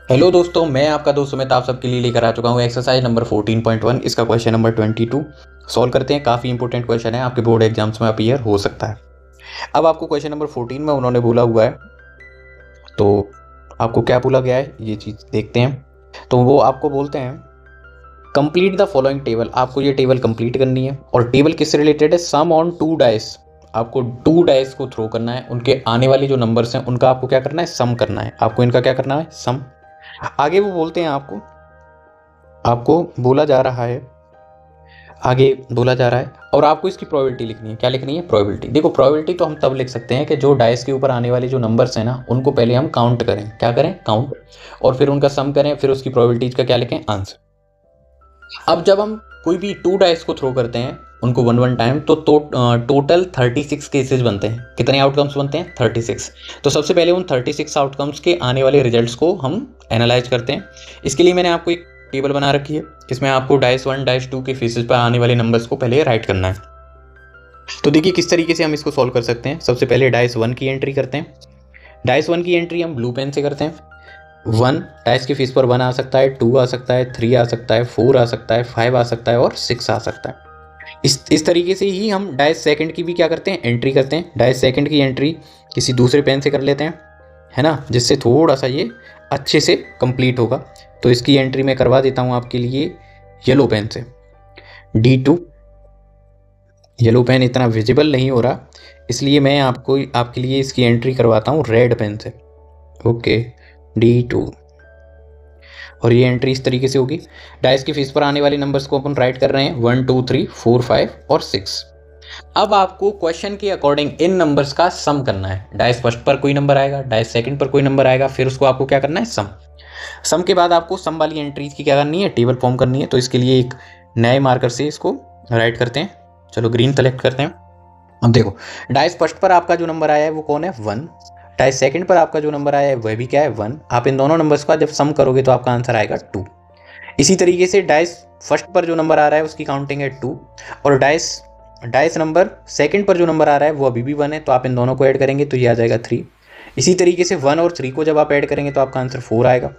Hello दोस्तों, मैं आपका दोस्त सुमित आप सबके लिए लेकर आ चुका हूँ एक्सरसाइज नंबर 14.1। इसका क्वेश्चन नंबर 22 सॉल्व करते हैं। काफ़ी इंपॉर्टेंट क्वेश्चन है, आपके बोर्ड एग्जाम्स में अपीयर हो सकता है। अब आपको क्वेश्चन नंबर 14 में उन्होंने बोला हुआ है, तो आपको क्या बोला गया है ये चीज़ देखते हैं। तो वो आपको बोलते हैं कंप्लीट द फॉलोइंग टेबल। आपको ये टेबल कंप्लीट करनी है और टेबल किससे रिलेटेड है? सम ऑन टू डाइस। आपको टू डाइस को थ्रो करना है, उनके आने वाले जो नंबर्स हैं उनका आपको क्या करना है? सम करना है। आपको इनका क्या करना है? सम। आगे वो बोलते हैं आपको आपको बोला जा रहा है, आगे बोला जा रहा है और आपको इसकी प्रोबेबिलिटी लिखनी है। क्या लिखनी है? प्रोबेबिलिटी। देखो, प्रोबेबिलिटी तो हम तब लिख सकते हैं कि जो डाइस के ऊपर आने वाले जो नंबर्स हैं ना, उनको पहले हम काउंट करें। क्या करें? काउंट। और फिर उनका सम करें, फिर उसकी प्रोबेबिलिटीज का क्या लिखें? आंसर। अब जब हम कोई भी टू डाइस को थ्रो करते हैं उनको वन वन टाइम, तो टोटल 36 केसेस बनते हैं। कितने आउटकम्स बनते हैं? 36। तो सबसे पहले उन 36 आउटकम्स के आने वाले रिजल्ट्स को हम एनालाइज करते हैं। इसके लिए मैंने आपको एक टेबल बना रखी है, इसमें आपको डाइस 1 डाइस 2 के फेसेस पर आने वाले नंबर्स को पहले राइट करना है। तो देखिए किस तरीके से हम इसको सॉल्व कर सकते हैं। सबसे पहले डाइस 1 की एंट्री करते हैं। डाइस 1 की एंट्री हम ब्लू पेन से करते हैं। 1 डाइस की फेस पर 1 आ सकता है, 2 आ सकता है, 3 आ सकता है, 4 आ सकता है, 5 आ सकता है और 6 आ सकता है। इस तरीके से ही हम डाइस सेकंड की भी क्या करते हैं? एंट्री करते हैं। डाइस सेकंड की एंट्री किसी दूसरे पेन से कर लेते हैं, है ना, जिससे थोड़ा सा ये अच्छे से कंप्लीट होगा। तो इसकी एंट्री मैं करवा देता हूँ आपके लिए येलो पेन से। D2। येलो पेन इतना विजिबल नहीं हो रहा, इसलिए मैं आपके लिए इसकी एंट्री करवाता हूँ रेड पेन से। Okay, D2। और ये एंट्री इस तरीके से होगी। डाइस की फेस पर आने वाले नंबर्स को अपन राइट कर रहे हैं 1 2 3 4 5 और 6। अब आपको क्वेश्चन के अकॉर्डिंग इन नंबर्स का सम करना है। डाइस फर्स्ट पर कोई नंबर आएगा, डाइस सेकंड पर कोई नंबर आएगा, फिर उसको आपको क्या करना है? सम। सम के बाद आपको सम वाली एंट्रीज की क्या करनी है? टेबल फॉर्म करनी है। तो इसके लिए एक नए मार्कर से इसको राइट करते हैं। चलो ग्रीन सेलेक्ट करते हैं। अब देखो, डाइस फर्स्ट पर आपका जो नंबर आया है वो कौन है? 1। डाइस सेकंड पर आपका जो नंबर आया है वह भी क्या है? 1। आप इन दोनों नंबर्स का जब सम करोगे तो आपका आंसर आएगा 2। इसी तरीके से डाइस फर्स्ट पर जो नंबर आ रहा है उसकी काउंटिंग है 2, और डाइस डाइस नंबर सेकंड पर जो नंबर आ रहा है वो अभी भी 1 है, तो आप इन दोनों को ऐड करेंगे तो ये आ जाएगा 3। इसी तरीके से 1 और 3 को जब आप ऐड करेंगे तो आपका आंसर 4 आएगा।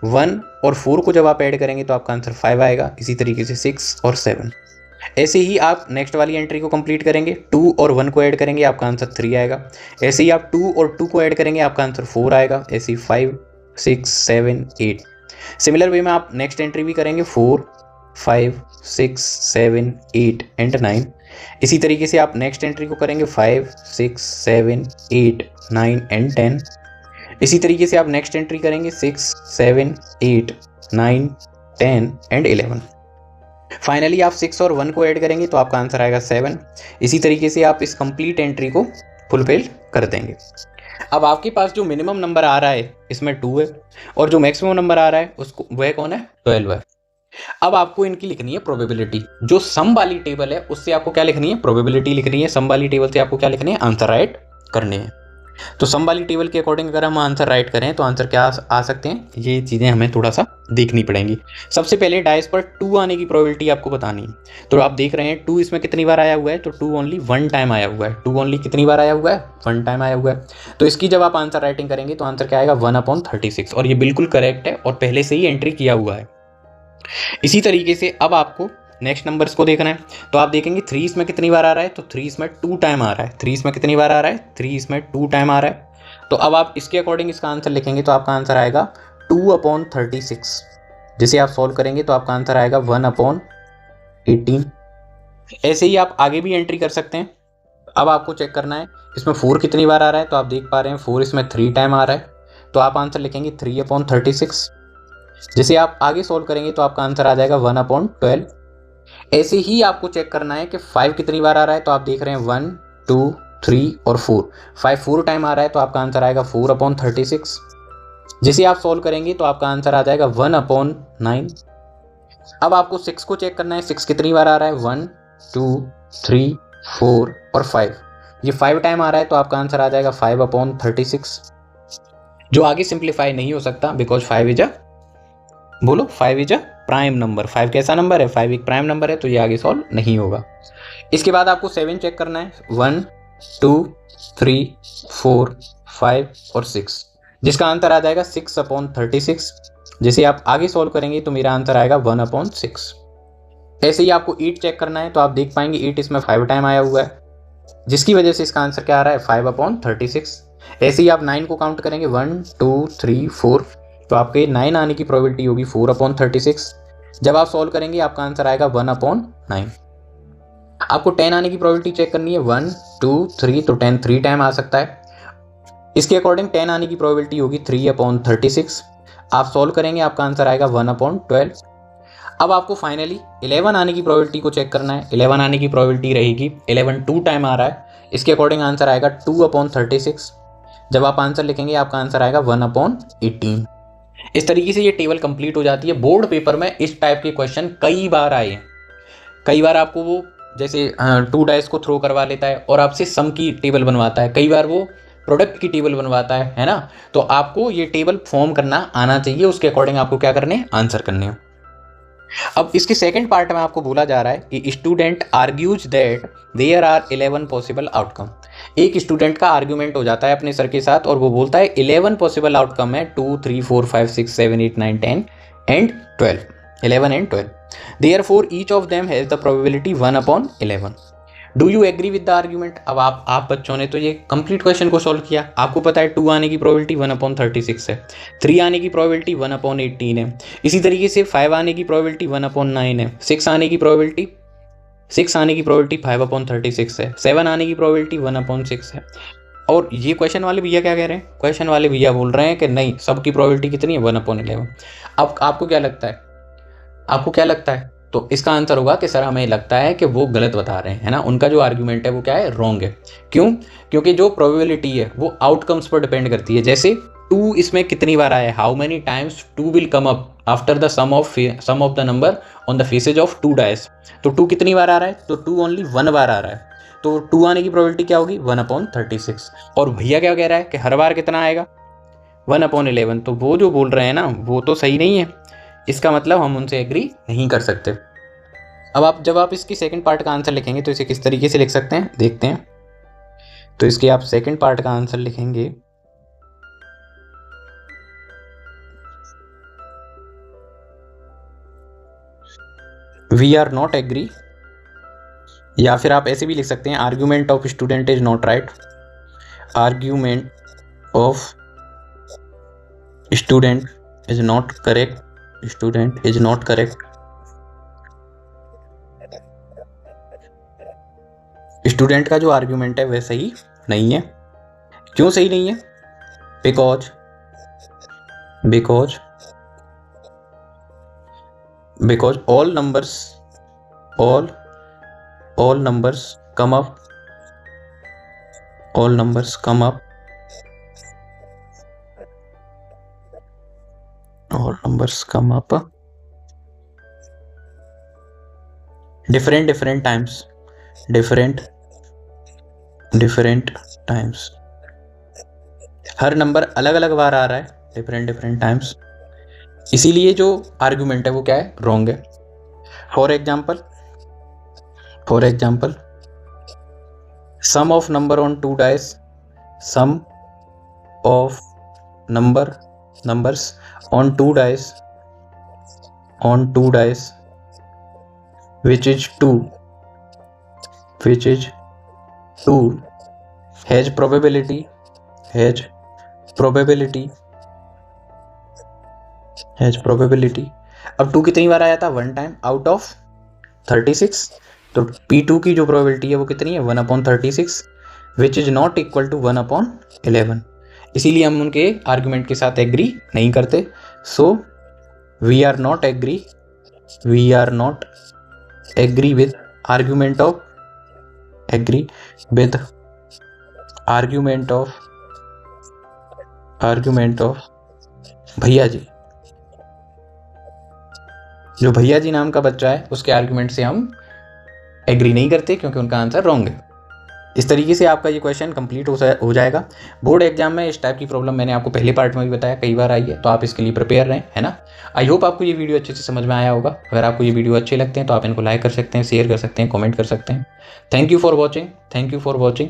1 और 4 को जब आप ऐड करेंगे तो आपका आंसर 5 आएगा। इसी तरीके से 6 और 7। ऐसे ही आप नेक्स्ट वाली एंट्री को कंप्लीट करेंगे। 2 और 1 को ऐड करेंगे, आपका आंसर 3 आएगा। ऐसे ही आप 2 और 2 को ऐड करेंगे, आपका आंसर 4 आएगा। ऐसे ही 5 6 7 8। सिमिलर वे में आप नेक्स्ट एंट्री भी करेंगे 4 5 6 7 8 एंड 9। इसी तरीके से आप नेक्स्ट एंट्री को करेंगे 5 6 7 8 9 एंड 10। इसी तरीके से आप नेक्स्ट एंट्री करेंगे 6 7 8 9 10 एंड 11। फाइनली आप 6 और 1 को ऐड करेंगे तो आपका आंसर आएगा 7। इसी तरीके से आप इस कंप्लीट एंट्री को फुलफिल कर देंगे। अब आपके पास जो मिनिमम नंबर आ रहा है इसमें 2 है, और जो मैक्सिमम नंबर आ रहा है उसको वह कौन है? 12 है। अब आपको इनकी लिखनी है प्रोबेबिलिटी। जो सम वाली टेबल है उससे आपको क्या लिखनी है? प्रोबेबिलिटी लिखनी है। सम वाली टेबल से आपको क्या लिखनी है? आंसर राइट करने हैं। तो सम वाली टेबल के अकॉर्डिंग अगर हम आंसर राइट करें तो आंसर क्या आ सकते हैं, ये चीज़ें हमें थोड़ा सा देखनी पड़ेंगी। सबसे पहले डाइस पर 2 आने की प्रोबेबिलिटी आपको बतानी है। तो आप देख रहे हैं 2 इसमें कितनी बार आया हुआ है? तो 2 ओनली 1 टाइम आया हुआ है। 2 ओनली कितनी बार आया हुआ है? 1 टाइम आया हुआ है। तो इसकी जब आप आंसर राइटिंग करेंगे तो आंसर क्या आएगा? 1/36। और ये बिल्कुल करेक्ट है और पहले से ही एंट्री किया हुआ है। इसी तरीके से अब आपको नेक्स्ट नंबर्स को देखना है। तो आप देखेंगे 3 इसमें कितनी बार आ रहा है? तो 3 इसमें 2 टाइम आ रहा है। 3 इसमें कितनी बार आ रहा है? 3 इसमें 2 टाइम आ रहा है। तो अब आप इसके अकॉर्डिंग इसका आंसर लिखेंगे तो आपका आंसर आएगा 2/36। जिसे आप सॉल्व करेंगे तो आपका आंसर आएगा 1/18। ऐसे ही आप आगे भी एंट्री कर सकते हैं। अब आपको चेक करना है इसमें 4 कितनी बार आ रहा है। तो आप देख पा रहे हैं 4 इसमें 3 टाइम आ रहा है। तो आप आंसर लिखेंगे 3/36। जिसे आप आगे सॉल्व करेंगे तो आपका आंसर आ जाएगा 1/12। ऐसे ही आपको चेक करना है कि 5 कितनी बार आ रहा है। तो आप देख रहे हैं 1 2 3 और 4। 5 4 टाइम आ रहा है तो आपका आंसर आएगा 4/36। जिसे आप सॉल्व करेंगे तो आपका आंसर आ जाएगा 1/9। अब आपको 6 को चेक करना है। 6 कितनी बार आ रहा है? 1 2 3 4 और 5। ये 5 टाइम आ रहा है तो आपका आंसर आ जाएगा 5/36, जो आगे सिंप्लीफाई नहीं हो सकता बिकॉज 5 इज अ बोलो 5 इज अ प्राइम नंबर। 5 कैसा नंबर है? 5 एक प्राइम नंबर है, तो ये आगे सॉल्व नहीं होगा। इसके बाद आपको 7 चेक करना है। 1 2 3 4 5 और 6, जिसका आंसर आ जाएगा 6/36। जैसे आप आगे सॉल्व करेंगे तो मेरा आंसर आएगा 1/6। ऐसे ही आपको 8 चेक करना है तो आप देख पाएंगे 8 इसमें 5 टाइम आया हुआ है, जिसकी वजह से इसका आंसर क्या आ रहा है 5/36। ऐसे ही आप 9 को काउंट करेंगे 1 2 3 4, तो आपके 9 आने की प्रोबेबिलिटी होगी 4/36। जब आप सॉल्व करेंगे आपका आंसर आएगा 1/9। आपको 10 आने की प्रोबेबिलिटी चेक करनी है 1 2 3, तो 10 3 टाइम आ सकता है। इसके अकॉर्डिंग 10 आने की प्रोबेबिलिटी होगी 3/36। आप सॉल्व करेंगे आपका आंसर आएगा 1/12। अब आपको फाइनली 11 आने की प्रोबेबिलिटी को चेक करना है। 11 आने की प्रोबेबिलिटी रहेगी 11 2 टाइम आ रहा है, इसके अकॉर्डिंग आंसर आएगा 2/36। जब आप आंसर लिखेंगे आपका आंसर आएगा 1/18। इस तरीके से ये टेबल कंप्लीट हो जाती है। बोर्ड पेपर में इस टाइप के क्वेश्चन कई बार आए हैं। कई बार आपको वो जैसे 2 डाइस को थ्रो करवा लेता है और आपसे सम की टेबल बनवाता है, कई बार वो प्रोडक्ट की टेबल बनवाता है ना। तो आपको ये टेबल फॉर्म करना आना चाहिए, उसके अकॉर्डिंग आपको क्या करने हैं, आंसर करने हैं। अब इसके सेकंड पार्ट में आपको बोला जा रहा है कि student argues that there are 11 possible outcome. एक स्टूडेंट का आर्ग्यूमेंट हो जाता है अपने सर के साथ और वो बोलता है 11 पॉसिबल आउटकम है 2 3 4 5 6 7 8 9 10 and 12, 11 and 12। Therefore each of them has the probability 1/11। Do you agree with the argument. अब आप बच्चों ने तो ये कंप्लीट क्वेश्चन को सॉल्व किया। आपको पता है 2 आने की प्रोबेबिलिटी 1/36 है, 3 आने की प्रोबेबिलिटी 1/18 है, इसी तरीके से 5 आने की प्रोबेबिलिटी 1/9 है, 6 आने की प्रोबेबिलिटी 5/36 है, 7 आने की प्रोबेबिलिटी 1/6 है। और ये क्वेश्चन वाले भैया क्या कह रहे हैं, क्वेश्चन वाले भैया बोल रहे हैं कि नहीं, सबकी प्रोबेबिलिटी कितनी है 1/11। अब आपको क्या लगता है, आपको क्या लगता है? तो इसका आंसर होगा कि सर हमें लगता है कि वो गलत बता रहे हैं, है ना। उनका जो आर्ग्यूमेंट है वो क्या है, रॉन्ग है। क्यों? क्योंकि जो प्रोबेबिलिटी है वो आउटकम्स पर डिपेंड करती है। जैसे 2 इसमें कितनी बार आया है, how many times 2 will come up after the sum of the number on the faces of 2 dice. तो 2 कितनी बार आ रहा है, तो 2 ओनली 1 बार आ रहा है, तो 2 आने की प्रोबेबिलिटी क्या होगी 1/36। और भैया क्या कह रहा है कि हर बार कितना आएगा 1/11। तो वो जो बोल रहे हैं ना वो तो सही नहीं है, इसका मतलब हम उनसे एग्री नहीं कर सकते। अब जब आप इसकी सेकंड पार्ट का आंसर लिखेंगे तो इसे किस तरीके से लिख सकते हैं, देखते हैं। तो इसके आप सेकंड पार्ट का आंसर लिखेंगे वी आर नॉट एग्री, या फिर आप ऐसे भी लिख सकते हैं argument of student is not right, argument of student is not correct, student is not correct. Student का जो आर्ग्यूमेंट है वह सही नहीं है। क्यों सही नहीं है? Because all numbers come up, all numbers come up, all numbers come up different times, different times। Her number अलग अलग बार आ रहा है different times, इसीलिए जो आर्गुमेंट है वो क्या है, रॉन्ग है। For example sum of number on 2 dice, sum of numbers on 2 dice which is 2 has probability अब 2 कितनी बार आया था, 1 टाइम आउट ऑफ 36। तो P2 की जो प्रोबेबिलिटी है वो कितनी है 1/36 which is not equal to 1/11। इसीलिए हम उनके आर्ग्यूमेंट के साथ एग्री नहीं करते। So we are not agree with argument of भैया जी। जो भैया जी नाम का बच्चा है उसके आर्ग्यूमेंट से हम एग्री नहीं करते क्योंकि उनका आंसर रॉन्ग है। इस तरीके से आपका ये क्वेश्चन कंप्लीट हो जाएगा। बोर्ड एग्जाम में इस टाइप की प्रॉब्लम मैंने आपको पहले पार्ट में भी बताया, कई बार आई है, तो आप इसके लिए प्रिपेयर रहें, है ना। आई होप आपको ये वीडियो अच्छे से समझ में आया होगा। अगर आपको ये वीडियो अच्छे लगते हैं तो आप इनको लाइक कर सकते हैं, शेयर कर सकते हैं, कमेंट कर सकते हैं। Thank you for watching.